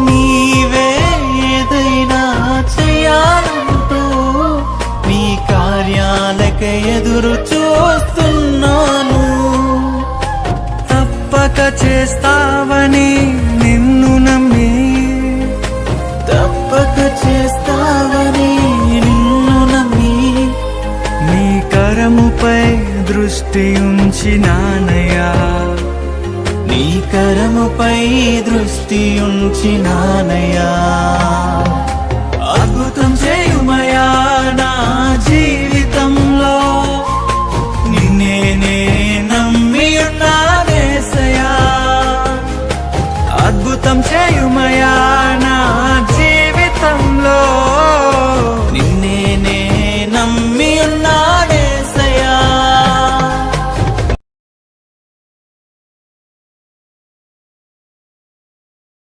నీవే ఏదైనా చేయాలంటూ నీ కార్యాలకే ఎదురు చూస్తున్నాను. తప్పక చేస్తావని నిన్ను నమ్మి, తప్పక చేస్తావని నిన్ను నమ్మి నీ కరముపై దృష్టి ఉంచినానయ్యా, నీ కరముపై దృష్టి ఉంచినానయ్యా. అద్భుతం చేయుమయా నా జీవితంలో, నిన్నే నమ్మి ఉన్నానేసయ్యా. అద్భుతం చేయుమయా